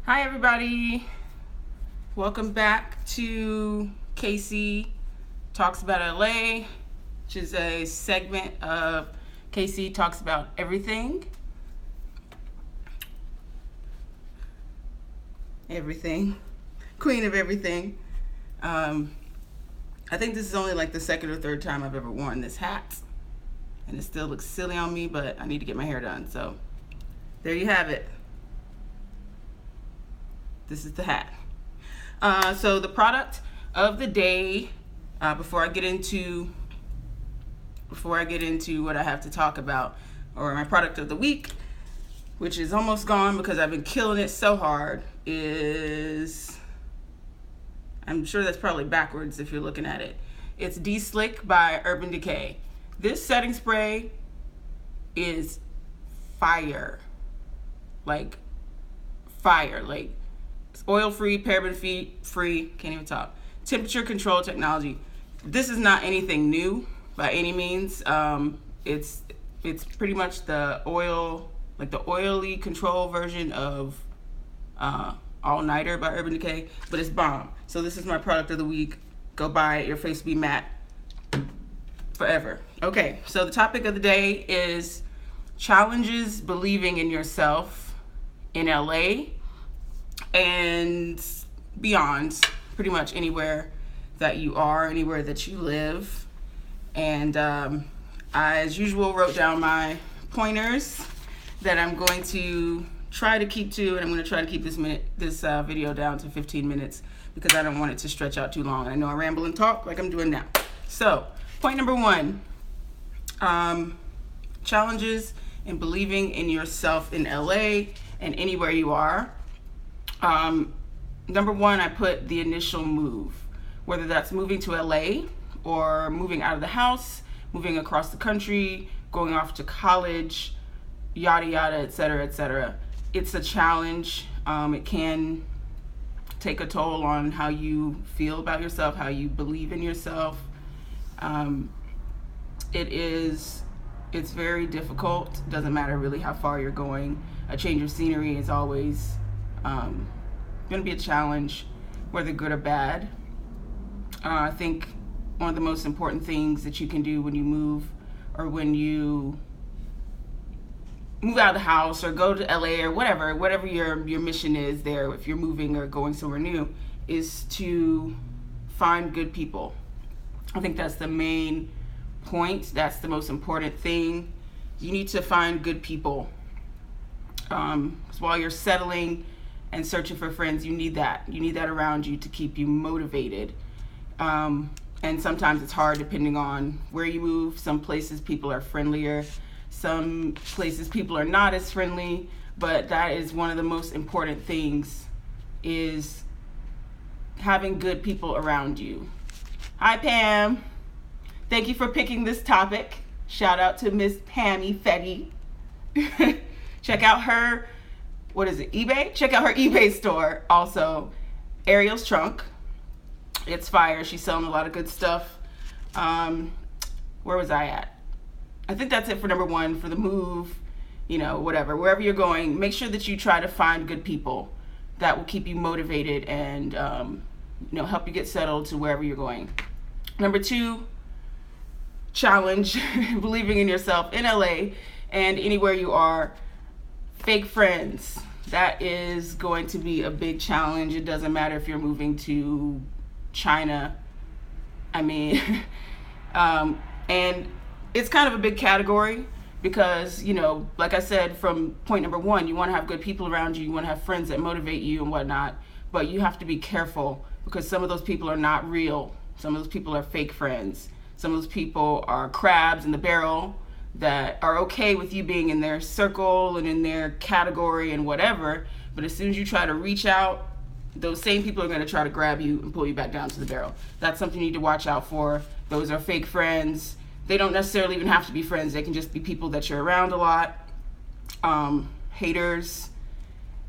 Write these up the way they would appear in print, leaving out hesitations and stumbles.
Hi everybody, welcome back to Casey Talks About LA, which is a segment of Casey Talks About Everything. Queen of everything. I think this is only like the second or third time I've ever worn this hat, and it still looks silly on me, but I need to get my hair done, so there you have it. This is the hat. So the product of the day, before I get into what I have to talk about, or my product of the week, which is almost gone because I've been killing it so hard, is, I'm sure that's probably backwards if you're looking at it. It's De-Slick by Urban Decay. This setting spray is fire. Like fire. Like, it's oil-free, paraben-free, can't even talk. Temperature control technology. This is not anything new by any means. It's pretty much the oil, like the oily control version of All Nighter by Urban Decay, but it's bomb. So this is my product of the week. Go buy it. Your face will be matte forever. Okay, so the topic of the day is challenges believing in yourself in LA and beyond, pretty much anywhere that you are, anywhere that you live. And I, as usual, wrote down my pointers that I'm going to try to keep to, and I'm going to try to keep this video down to 15 minutes because I don't want it to stretch out too long. I know I ramble and talk like I'm doing now. So, point number one, challenges in believing in yourself in LA and anywhere you are. Number one, I put the initial move, whether that's moving to LA or moving out of the house, moving across the country, going off to college, yada yada, etc., etc. It's a challenge. It can take a toll on how you feel about yourself, how you believe in yourself. It's very difficult. Doesn't matter really how far you're going. A change of scenery is always going to be a challenge, whether good or bad. I think one of the most important things that you can do when you move, or when you move out of the house or go to LA or whatever your mission is there, if you're moving or going somewhere new, is to find good people. I think that's the main point. That's the most important thing. You need to find good people. Because while you're settling and searching for friends, you need that. You need that around you to keep you motivated. And sometimes it's hard depending on where you move. Some places people are friendlier. Some places people are not as friendly. But that is one of the most important things, is having good people around you. Hi, Pam. Thank you for picking this topic. Shout out to Miss Pammy Fetty. Check out her, eBay? Check out her eBay store. Also, Ariel's Trunk. It's fire. She's selling a lot of good stuff. Where was I at? I think that's it for number one, for the move, whatever. Wherever you're going, make sure that you try to find good people that will keep you motivated and, help you get settled to wherever you're going. Number two, challenge believing in yourself in LA and anywhere you are. Fake friends. That is going to be a big challenge. It doesn't matter if you're moving to China. And it's kind of a big category because, like I said, from point number one, you want to have good people around you. You want to have friends that motivate you and whatnot. But you have to be careful because some of those people are not real. Some of those people are fake friends. Some of those people are crabs in the barrel that are okay with you being in their circle and in their category and whatever, but as soon as you try to reach out, those same people are going to try to grab you and pull you back down to the barrel. That's something you need to watch out for. Those are fake friends. They don't necessarily even have to be friends. They can just be people that you're around a lot. Haters,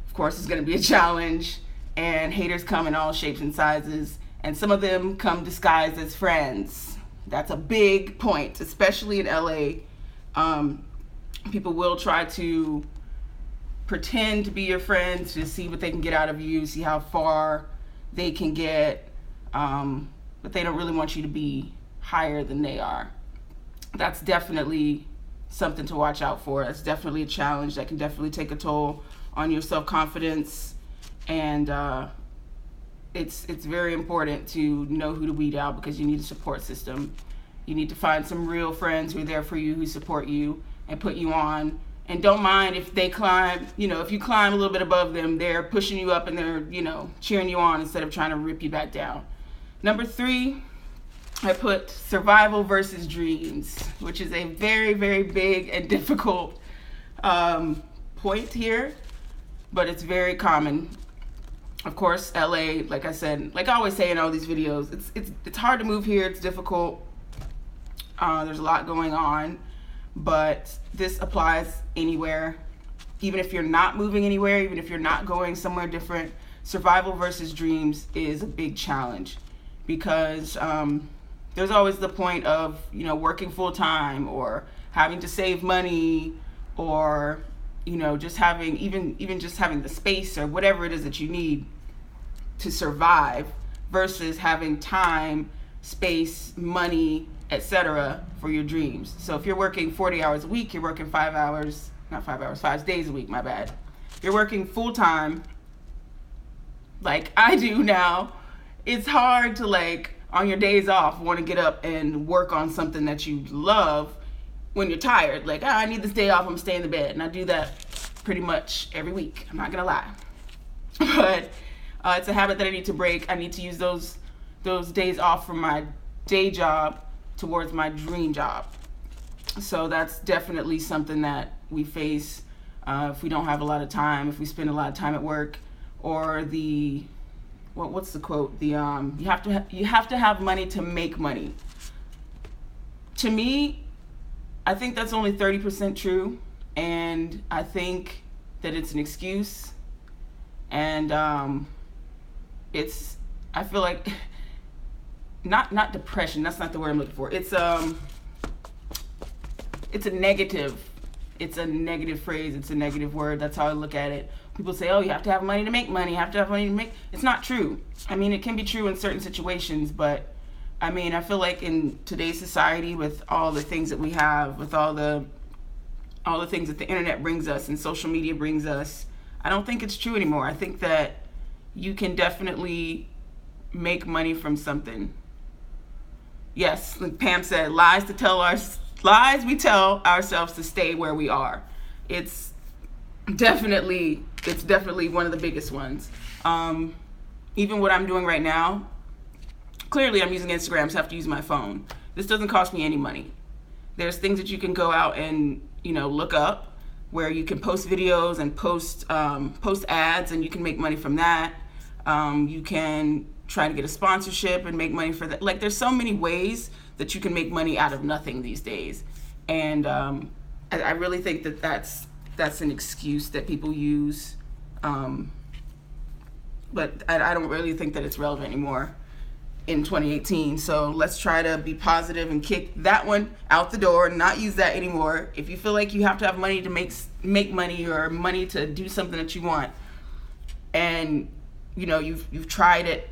of course, is going to be a challenge, and haters come in all shapes and sizes, and some of them come disguised as friends. That's a big point, especially in LA. People will try to pretend to be your friends to see what they can get out of you, see how far they can get, but they don't really want you to be higher than they are. That's definitely something to watch out for. That's definitely a challenge that can definitely take a toll on your self-confidence, and it's very important to know who to weed out, because you need a support system. You need to find some real friends who are there for you, who support you and put you on. And don't mind if they climb, if you climb a little bit above them, they're pushing you up and they're, cheering you on instead of trying to rip you back down. Number 3, I put survival versus dreams, which is a very, very big and difficult point here, but it's very common. Of course, LA, like I said, like I always say in all these videos, it's hard to move here. It's difficult. There's a lot going on, but this applies anywhere. Even if you're not moving anywhere, even if you're not going somewhere different, survival versus dreams is a big challenge, because there's always the point of, working full time, or having to save money, or, just having, even just having the space or whatever it is that you need to survive, versus having time, space, money, etc. for your dreams. So if you're working 40 hours a week, you're working 5 days a week, my bad. You're working full time, like I do now. It's hard to, on your days off, want to get up and work on something that you love when you're tired. I need this day off, I'm gonna stay in the bed. And I do that pretty much every week, I'm not gonna lie. But it's a habit that I need to break. I need to use those days off from my day job towards my dream job. So that's definitely something that we face if we don't have a lot of time, if we spend a lot of time at work, or what's the quote? You have to have money to make money. To me, I think that's only 30% true, and I think that it's an excuse, and I feel like not depression, that's not the word I'm looking for. It's a negative phrase, it's a negative word. That's how I look at it. People say, oh, you have to have money to make money, it's not true. It can be true in certain situations, but I feel like in today's society, with all the things that we have, with all the things that the internet brings us and social media brings us, I don't think it's true anymore. I think that you can definitely make money from something. Yes, like Pam said, lies we tell ourselves to stay where we are. It's definitely one of the biggest ones. Even what I'm doing right now, clearly I'm using Instagram, so I have to use my phone. This doesn't cost me any money. There's things that you can go out and look up, where you can post videos and post ads, and you can make money from that. You can try to get a sponsorship and make money for that. There's so many ways that you can make money out of nothing these days, and I really think that that's an excuse that people use, but I don't really think that it's relevant anymore in 2018. So let's try to be positive and kick that one out the door and not use that anymore. If you feel like you have to have money to make money, or money to do something that you want, and you've tried it,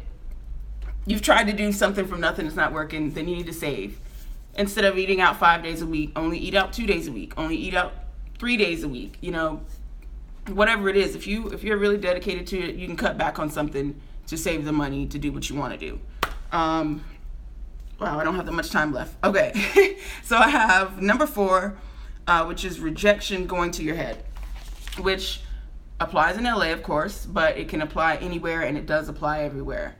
you've tried to do something from nothing, it's not working, then you need to save. Instead of eating out 5 days a week, only eat out 2 days a week, only eat out 3 days a week. Whatever it is, if you're really dedicated to it, you can cut back on something to save the money to do what you want to do. Wow, I don't have that much time left. Okay, so I have number 4, which is rejection going to your head, which applies in LA, of course, but it can apply anywhere, and it does apply everywhere.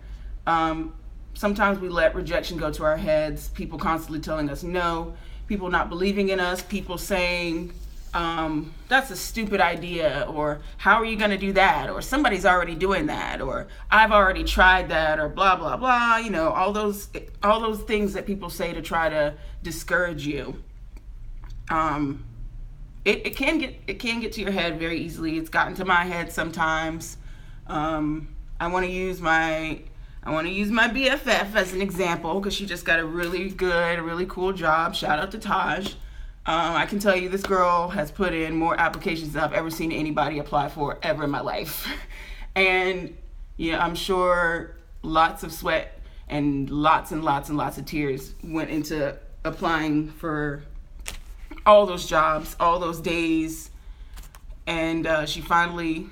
Sometimes we let rejection go to our heads, people constantly telling us no, people not believing in us, people saying, that's a stupid idea, or how are you going to do that, or somebody's already doing that, or I've already tried that, or blah blah blah, all those things that people say to try to discourage you. It can get to your head very easily. It's gotten to my head sometimes. I want to use my BFF as an example, because she just got a really cool job. Shout out to Taj. I can tell you this girl has put in more applications than I've ever seen anybody apply for ever in my life. And yeah, I'm sure lots of sweat and lots of tears went into applying for all those jobs, all those days. And she finally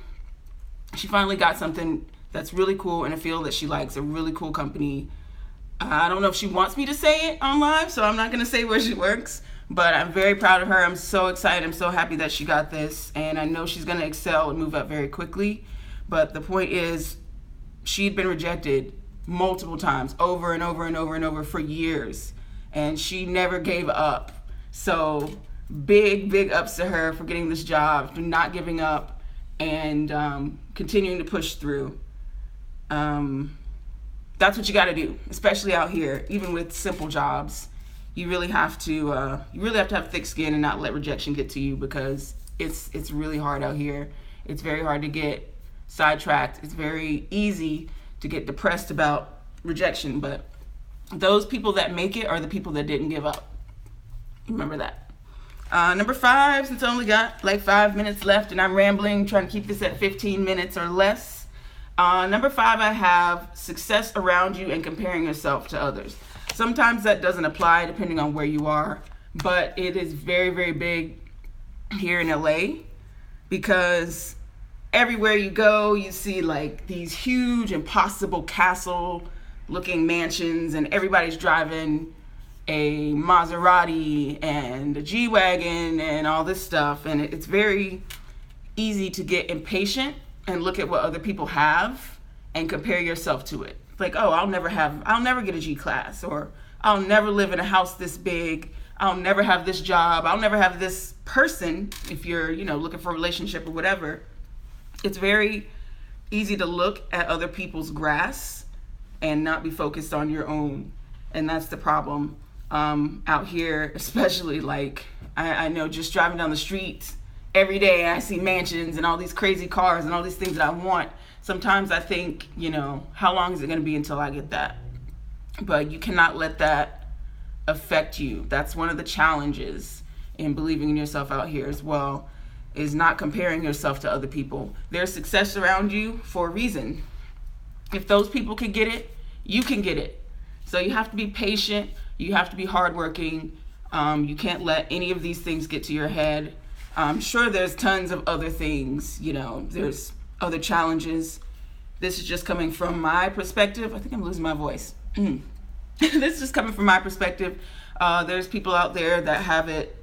got something that's really cool in a field that she likes, a really cool company. I don't know if she wants me to say it on live, so I'm not going to say where she works, but I'm very proud of her. I'm so excited. I'm so happy that she got this, and I know she's going to excel and move up very quickly. But the point is, she'd been rejected multiple times, over and over for years, and she never gave up. So big ups to her for getting this job, for not giving up, and continuing to push through. That's what you got to do, especially out here. Even with simple jobs, you really have to have thick skin and not let rejection get to you, because it's really hard out here. It's very hard to get sidetracked. It's very easy to get depressed about rejection, but those people that make it are the people that didn't give up. Remember that. Number 5, since I only got like 5 minutes left and I'm rambling, trying to keep this at 15 minutes or less. Number 5, I have success around you and comparing yourself to others. Sometimes that doesn't apply depending on where you are, but it is very big here in LA, because everywhere you go, you see like these huge, impossible castle looking mansions, and everybody's driving a Maserati and a G-Wagon and all this stuff. And it's very easy to get impatient and look at what other people have and compare yourself to it. Like, oh, I'll never get a G-Class, or I'll never live in a house this big. I'll never have this job. I'll never have this person. If you're, looking for a relationship or whatever, it's very easy to look at other people's grass and not be focused on your own. And that's the problem out here, especially. Like, I know, just driving down the street every day, I see mansions and all these crazy cars and all these things that I want. Sometimes I think, how long is it going to be until I get that? But you cannot let that affect you. That's one of the challenges in believing in yourself out here as well, is not comparing yourself to other people. There's success around you for a reason. If those people can get it, you can get it. So you have to be patient. You have to be hardworking. You can't let any of these things get to your head. I'm sure there's tons of other things, there's other challenges. This is just coming from my perspective. I think I'm losing my voice. This is coming from my perspective. There's people out there that have it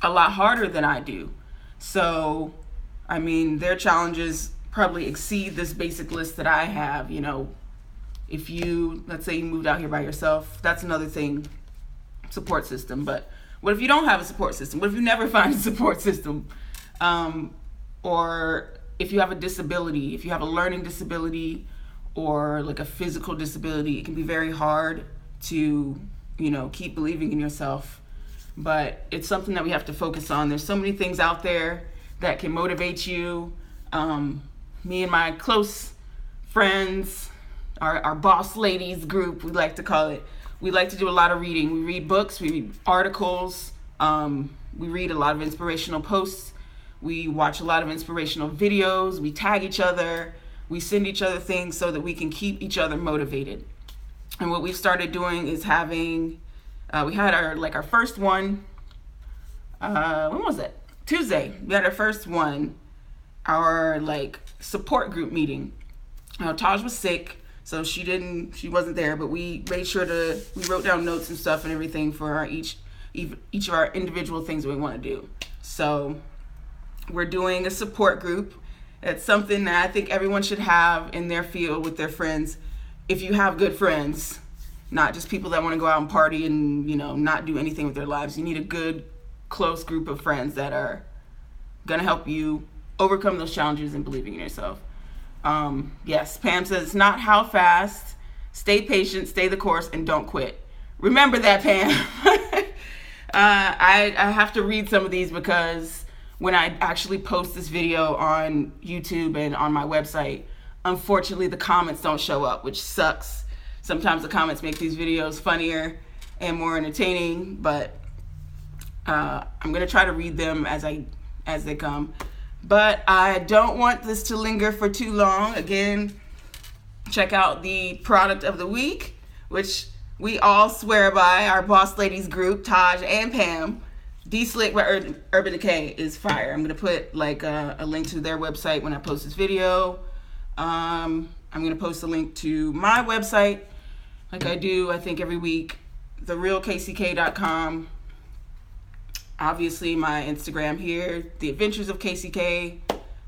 a lot harder than I do. So, their challenges probably exceed this basic list that I have. If let's say you moved out here by yourself, that's another thing, support system. But what if you don't have a support system? What if you never find a support system? Or if you have a disability, if you have a learning disability or like a physical disability, it can be very hard to, keep believing in yourself. But it's something that we have to focus on. There's so many things out there that can motivate you. Me and my close friends, our boss ladies group, we like to call it, we like to do a lot of reading. We read books, we read articles, we read a lot of inspirational posts, we watch a lot of inspirational videos, we tag each other, we send each other things so that we can keep each other motivated. And what we've started doing is having, we had our first one, when was it? Tuesday. We had our first one, our support group meeting. Taj was sick, so she wasn't there, but we made sure we wrote down notes and stuff and everything for each of our individual things that we want to do. So we're doing a support group. It's something that I think everyone should have in their field with their friends. If you have good friends, not just people that want to go out and party and, not do anything with their lives. You need a good, close group of friends that are going to help you overcome those challenges and believing in yourself. Yes, Pam says it's not how fast. Stay patient, stay the course, and don't quit. Remember that, Pam. I have to read some of these because when I actually post this video on YouTube and on my website, unfortunately the comments don't show up, which sucks. Sometimes the comments make these videos funnier and more entertaining, but I'm going to try to read them as they come. But I don't want this to linger for too long. Again, check out the product of the week, which we all swear by, our Boss Ladies group, Taj and Pam. D-Slick by Urban Decay is fire. I'm going to put like a link to their website when I post this video. I'm going to post a link to my website like I do, I think, every week, therealkck.com. Obviously, my Instagram here, The Adventures of KCK.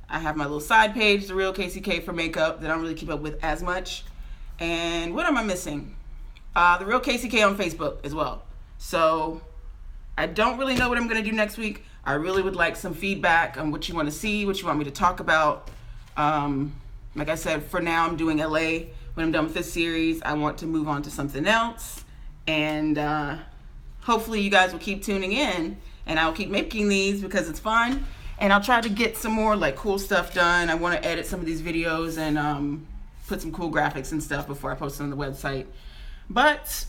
I have my little side page, The Real KCK, for makeup that I don't really keep up with as much. And what am I missing? The Real KCK on Facebook as well. So I don't really know what I'm going to do next week. I really would like some feedback on what you want to see, what you want me to talk about. Like I said, for now, I'm doing LA. When I'm done with this series, I want to move on to something else. And hopefully you guys will keep tuning in. And I'll keep making these because it's fun. And I'll try to get some more like cool stuff done. I want to edit some of these videos and put some cool graphics and stuff before I post them on the website. But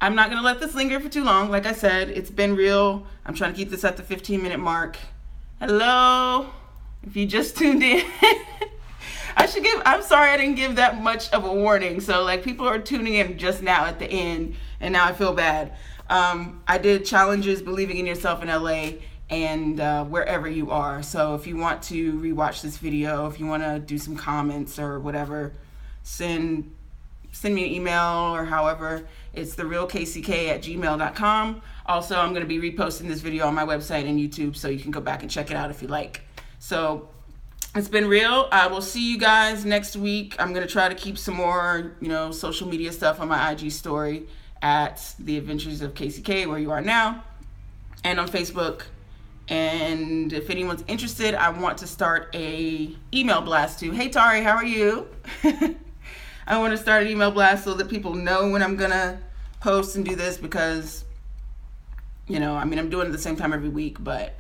I'm not going to let this linger for too long. Like I said, it's been real. I'm trying to keep this at the 15-minute mark. Hello. If you just tuned in. I'm sorry I didn't give that much of a warning. So like people are tuning in just now at the end and now I feel bad. I did challenges believing in yourself in LA and wherever you are. So if you want to rewatch this video, if you want to do some comments or whatever, send me an email or however. It's therealkck@gmail.com. Also, I'm going to be reposting this video on my website and YouTube, so you can go back and check it out if you like. So it's been real. I will see you guys next week. I'm going to try to keep some more, social media stuff on my IG story at The Adventures of KCK, where you are now, and on Facebook. And if anyone's interested, I want to start a email blast too. Hey Tari, how are you? I want to start an email blast so that people know when I'm gonna post and do this because, I'm doing it at the same time every week, but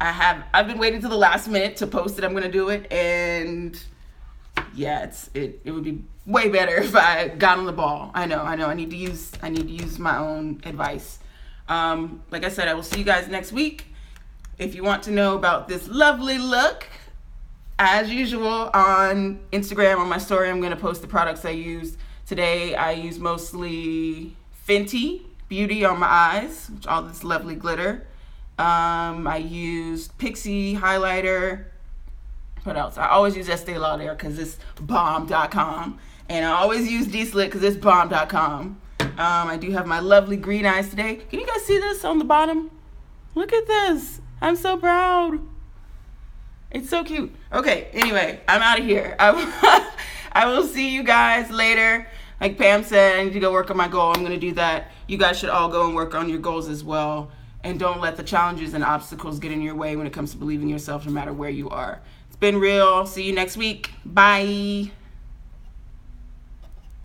I've been waiting till the last minute to post it. I'm gonna do it, and yeah, it would be way better if I got on the ball. I know. I need to use my own advice. Like I said, I will see you guys next week. If you want to know about this lovely look, as usual on Instagram on my story, I'm going to post the products I used. Today I use mostly Fenty Beauty on my eyes, which all this lovely glitter. I used Pixie highlighter. What else? I always use Estee Lauder because it's bomb.com. And I always use D-Slick because it's bomb.com. I do have my lovely green eyes today. Can you guys see this on the bottom? Look at this. I'm so proud. It's so cute. Okay, anyway, I'm out of here. I will see you guys later. Like Pam said, I need to go work on my goal. I'm going to do that. You guys should all go and work on your goals as well. And don't let the challenges and obstacles get in your way when it comes to believing in yourself, no matter where you are. It's been real. See you next week. Bye.